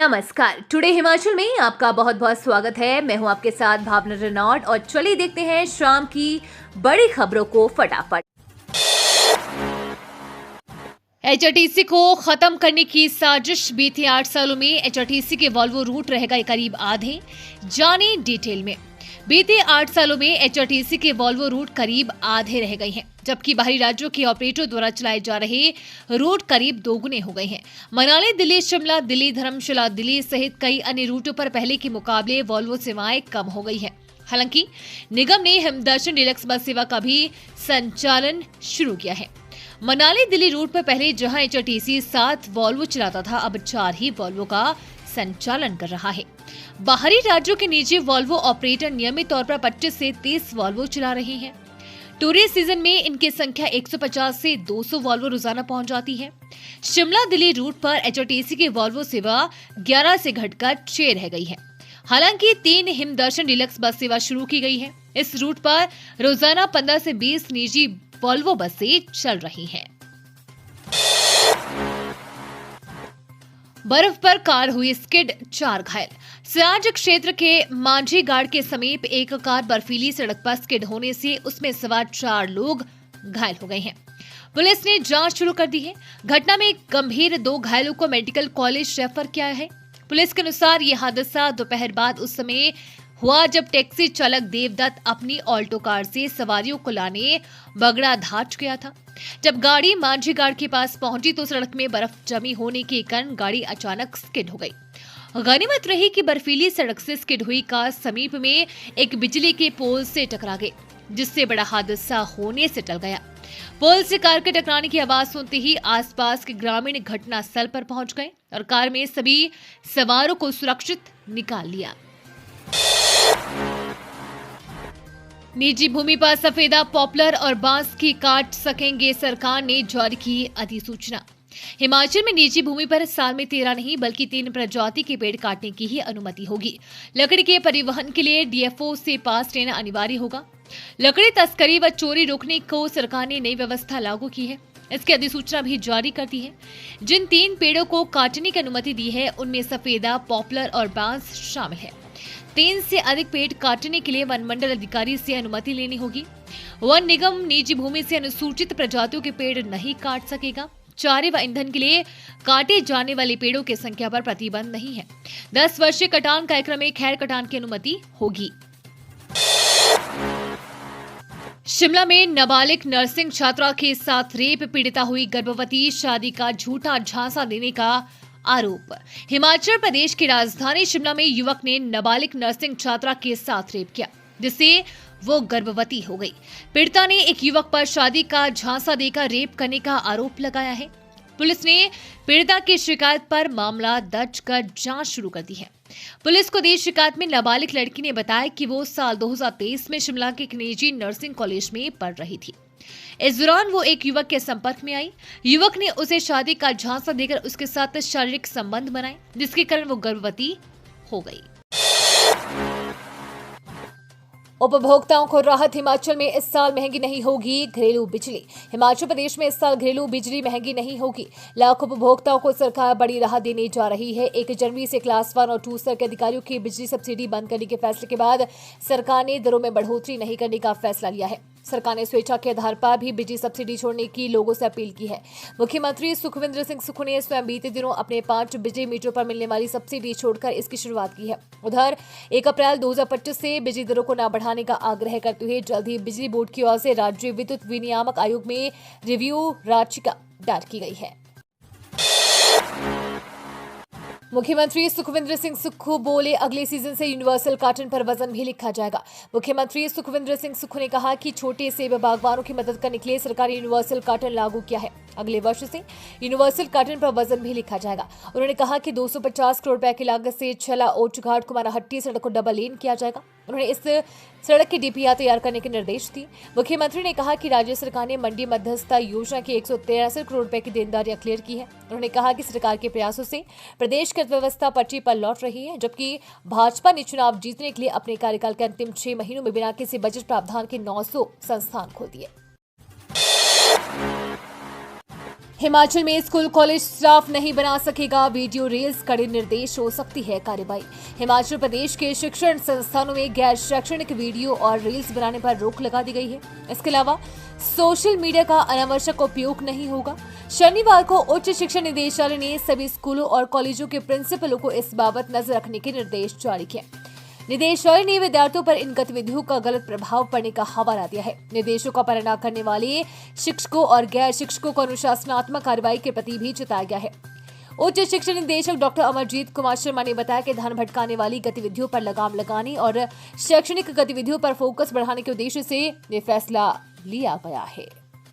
नमस्कार। टुडे हिमाचल में आपका बहुत बहुत स्वागत है। मैं हूं आपके साथ भावना रेनॉल्ड और चलिए देखते हैं शाम की बड़ी खबरों को फटाफट। एचआरटीसी को खत्म करने की साजिश। बीते 8 सालों में एचआरटीसी के वॉल्वो रूट रहेगा करीब आधे। जाने डिटेल में। बीते 8 सालों में एचआरटीसी के वॉल्वो रूट करीब आधे रह गए हैं, जबकि बाहरी राज्यों के ऑपरेटरों द्वारा चलाए जा रहे रूट करीब दोगुने हो गए हैं। मनाली दिल्ली, शिमला दिल्ली, धर्मशाला दिल्ली सहित कई अन्य रूटों पर पहले के मुकाबले वॉल्वो सेवाएं कम हो गई हैं। हालांकि निगम ने हिमदर्शन डीलक्स बस सेवा का भी संचालन शुरू किया है। मनाली दिल्ली रूट पर पहले जहां एचआरटीसी 7 वॉल्वो चलाता था, अब 4 ही वॉल्वो का संचालन कर रहा है। बाहरी राज्यों के निजी वॉल्वो ऑपरेटर नियमित तौर पर 25 से 30 वॉल्वो चला रहे हैं। टूरिस्ट सीजन में इनकी संख्या 150 से 200 वॉल्वो रोजाना पहुंच जाती है। शिमला दिल्ली रूट पर एचआरटीसी की वॉल्वो सेवा 11 से घटकर 6 रह गई है। हालांकि 3 हिमदर्शन डीलक्स बस सेवा शुरू की गई है। इस रूट पर रोजाना 15 से 20 निजी वॉल्वो बसें चल रही हैं। बर्फ पर कार हुई स्किड, 4 घायल। सियाज क्षेत्र के मांझी गाड़ के समीप एक कार बर्फीली सड़क पर स्किड होने से उसमें सवार 4 लोग घायल हो गए हैं। पुलिस ने जांच शुरू कर दी है। घटना में गंभीर 2 घायलों को मेडिकल कॉलेज रेफर किया है। पुलिस के अनुसार यह हादसा दोपहर बाद उस समय हुआ जब टैक्सी चालक देवदत्त अपनी ऑल्टो कार से सवारियों को लाने बगड़ा धाट गया था। जब गाड़ी मांझी गाड़ के पास पहुंची तो सड़क में बर्फ जमी होने के कारण गाड़ी अचानक स्किड हो गई। गनीमत रही कि बर्फीली सड़क से स्किड हुई कार समीप में एक बिजली के पोल से टकरा गई, जिससे बड़ा हादसा होने से टल गया। पोल से कार के टकराने की आवाज सुनते ही आसपास के ग्रामीण घटनास्थल पर पहुंच गए और कार में सभी सवारों को सुरक्षित निकाल लिया। निजी भूमि पर सफेदा, पॉपुलर और बांस की काट सकेंगे, सरकार ने जारी की अधिसूचना। हिमाचल में निजी भूमि पर साल में 13 नहीं बल्कि 3 प्रजाति के पेड़ काटने की ही अनुमति होगी। लकड़ी के परिवहन के लिए डीएफओ से पास लेना अनिवार्य होगा। लकड़ी तस्करी व चोरी रोकने को सरकार ने नई व्यवस्था लागू की है। इसकी अधिसूचना भी जारी कर दी है। जिन 3 पेड़ों को काटने की अनुमति दी है उनमें सफेदा, पॉपुलर और बांस शामिल है। 3 से अधिक पेड़ काटने के लिए वन मंडल अधिकारी से अनुमति लेनी होगी। वन निगम निजी भूमि से अनुसूचित प्रजातियों के पेड़ नहीं काट सकेगा। चारे व ईंधन के लिए काटे जाने वाले पेड़ों की संख्या पर प्रतिबंध नहीं है। 10 वर्षीय कटान कार्यक्रम में खैर कटान की अनुमति होगी। शिमला में नाबालिग नर्सिंग छात्रा के साथ रेप, पीड़िता हुई गर्भवती, शादी का झूठा झांसा देने का आरोप। हिमाचल प्रदेश की राजधानी शिमला में युवक ने नाबालिग नर्सिंग छात्रा के साथ रेप किया, जिससे वो गर्भवती हो गई। पीड़िता ने एक युवक पर शादी का झांसा देकर रेप करने का आरोप लगाया है। पुलिस ने पीड़िता की शिकायत पर मामला दर्ज कर जांच शुरू कर दी है। पुलिस को दी शिकायत में नाबालिग लड़की ने बताया कि वो साल 2023 में शिमला के एक निजी नर्सिंग कॉलेज में पढ़ रही थी। इस दौरान वो एक युवक के संपर्क में आई। युवक ने उसे शादी का झांसा देकर उसके साथ शारीरिक संबंध बनाए, जिसके कारण वो गर्भवती हो गई। उपभोक्ताओं को राहत। हिमाचल में इस साल महंगी नहीं होगी घरेलू बिजली। हिमाचल प्रदेश में इस साल घरेलू बिजली महंगी नहीं होगी। लाखों उपभोक्ताओं को सरकार बड़ी राहत देने जा रही है। 1 जनवरी से क्लास 1 और 2 स्तर के अधिकारियों की बिजली सब्सिडी बंद करने के फैसले के बाद सरकार ने दरों में बढ़ोतरी नहीं करने का फैसला लिया है। सरकार ने स्वेच्छा के आधार पर भी बिजली सब्सिडी छोड़ने की लोगों से अपील की है। मुख्यमंत्री सुखविंदर सिंह सुक्खू ने स्वयं बीते दिनों अपने 5 बिजली मीटरों पर मिलने वाली सब्सिडी छोड़कर इसकी शुरुआत की है। उधर 1 अप्रैल 2025 से बिजली दरों को न बढ़ाने का आग्रह करते हुए जल्द ही बिजली बोर्ड की ओर से राज्य विद्युत विनियामक आयोग में रिव्यू याचिका दायर की गई है। मुख्यमंत्री सुखविंदर सिंह सुक्खू बोले, अगले सीजन से यूनिवर्सल कार्टन पर वजन भी लिखा जाएगा। मुख्यमंत्री सुखविंदर सिंह सुक्खू ने कहा कि छोटे सेब बागवानों की मदद करने के लिए सरकार ने यूनिवर्सल कार्टन लागू किया है। अगले वर्ष से यूनिवर्सल कार्टन पर वजन भी लिखा जाएगा। उन्होंने कहा कि 250 करोड़ रुपए की लागत से छला ओट घाट कुमारहट्टी सड़क को डबल लेन किया जाएगा। उन्होंने इस सड़क की डीपीआर तैयार करने के निर्देश दिए। मुख्यमंत्री ने कहा कि राज्य सरकार ने मंडी मध्यस्थता योजना की 163 करोड़ रुपए की देनदारियां क्लियर की है। उन्होंने कहा कि सरकार के प्रयासों से प्रदेश की अर्थव्यवस्था पटरी पर लौट रही है, जबकि भाजपा ने चुनाव जीतने के लिए अपने कार्यकाल के अंतिम 6 महीनों में बिना किसी बजट प्रावधान के 900 संस्थान खोल दिए। हिमाचल में स्कूल कॉलेज स्टाफ नहीं बना सकेगा वीडियो रील्स, कड़े निर्देश हो सकती है कार्रवाई। हिमाचल प्रदेश के शिक्षण संस्थानों में गैर शैक्षणिक वीडियो और रील्स बनाने पर रोक लगा दी गई है। इसके अलावा सोशल मीडिया का अनावश्यक उपयोग नहीं होगा। शनिवार को उच्च शिक्षा निदेशालय ने सभी स्कूलों और कॉलेजों के प्रिंसिपलों को इस बाबत नजर रखने के निर्देश जारी किए। निदेशालय ने विद्यार्थियों पर इन गतिविधियों का गलत प्रभाव पड़ने का हवाला दिया है। निर्देशों का पालन न करने वाले शिक्षकों और गैर शिक्षकों को अनुशासनात्मक कार्रवाई के प्रति भी चेताया गया है। उच्च शिक्षा निदेशक डॉक्टर अमरजीत कुमार शर्मा ने बताया कि ध्यान भटकाने वाली गतिविधियों पर लगाम लगाने और शैक्षणिक गतिविधियों पर फोकस बढ़ाने के उद्देश्य से ये फैसला लिया गया है।